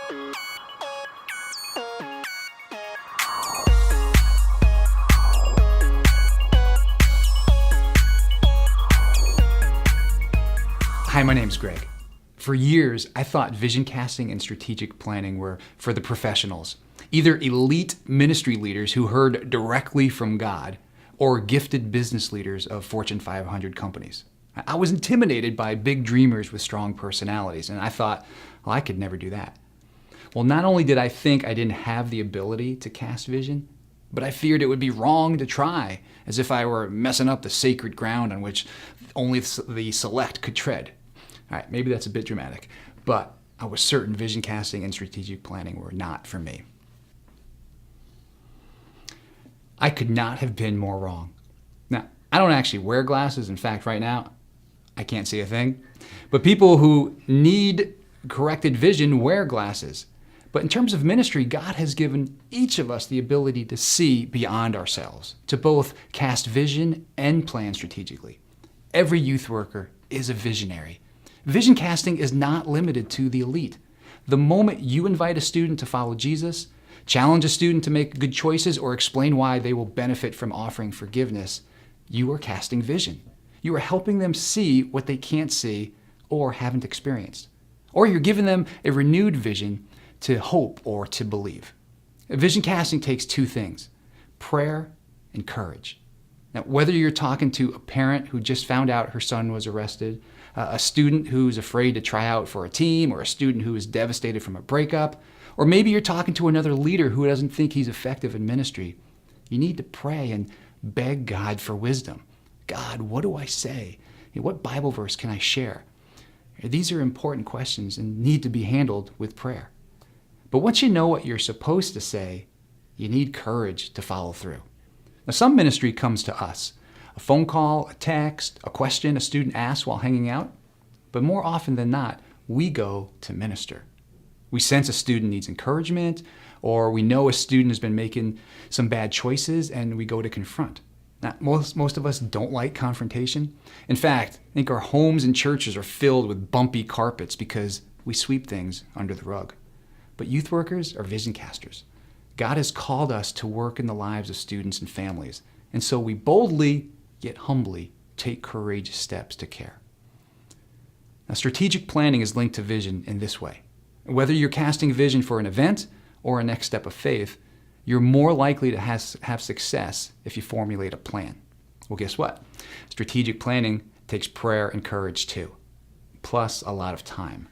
Hi, my name's Greg. For years, I thought vision casting and strategic planning were for the professionals, either elite ministry leaders who heard directly from God or gifted business leaders of Fortune 500 companies. I was intimidated by big dreamers with strong personalities, and I thought, well, I could never do that. Well, not only did I think I didn't have the ability to cast vision, but I feared it would be wrong to try, as if I were messing up the sacred ground on which only the select could tread. All right, maybe that's a bit dramatic, but I was certain vision casting and strategic planning were not for me. I could not have been more wrong. Now, I don't actually wear glasses. In fact, right now, I can't see a thing. But people who need corrected vision wear glasses. But in terms of ministry, God has given each of us the ability to see beyond ourselves, to both cast vision and plan strategically. Every youth worker is a visionary. Vision casting is not limited to the elite. The moment you invite a student to follow Jesus, challenge a student to make good choices, or explain why they will benefit from offering forgiveness, you are casting vision. You are helping them see what they can't see or haven't experienced. Or you're giving them a renewed vision to hope or to believe. Vision casting takes two things: prayer and courage. Now, whether you're talking to a parent who just found out her son was arrested, a student who's afraid to try out for a team, or a student who is devastated from a breakup, or maybe you're talking to another leader who doesn't think he's effective in ministry, you need to pray and beg God for wisdom. God, what do I say? What Bible verse can I share? These are important questions and need to be handled with prayer. But once you know what you're supposed to say, you need courage to follow through. Now, some ministry comes to us. A phone call, a text, a question a student asks while hanging out. But more often than not, we go to minister. We sense a student needs encouragement, or we know a student has been making some bad choices, and we go to confront. Now, most of us don't like confrontation. In fact, I think our homes and churches are filled with bumpy carpets because we sweep things under the rug. But youth workers are vision casters. God has called us to work in the lives of students and families, and so we boldly, yet humbly, take courageous steps to care. Now, strategic planning is linked to vision in this way. Whether you're casting vision for an event or a next step of faith, you're more likely to have success if you formulate a plan. Well, guess what? Strategic planning takes prayer and courage too, plus a lot of time.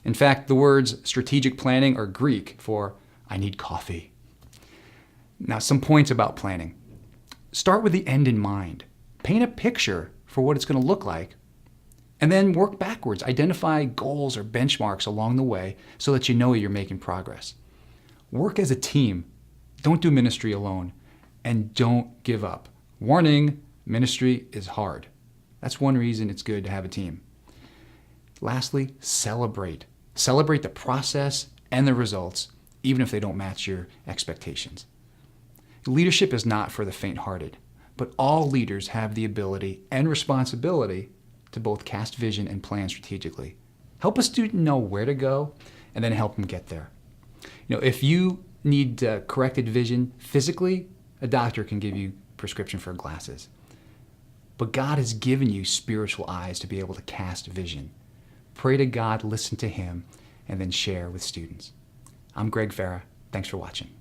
In fact, the words strategic planning are Greek for I need coffee. Now, some points about planning. Start with the end in mind. Paint a picture for what it's going to look like, and then work backwards. Identify goals or benchmarks along the way so that you know you're making progress. Work as a team. Don't do ministry alone, and don't give up. Warning, ministry is hard. That's one reason it's good to have a team. Lastly, celebrate. Celebrate the process and the results, even if they don't match your expectations. Leadership is not for the faint-hearted, but all leaders have the ability and responsibility to both cast vision and plan strategically. Help a student know where to go, and then help them get there. If you need corrected vision physically, a doctor can give you a prescription for glasses. But God has given you spiritual eyes to be able to cast vision. Pray to God, listen to Him, and then share with students. I'm Greg Farah. Thanks for watching.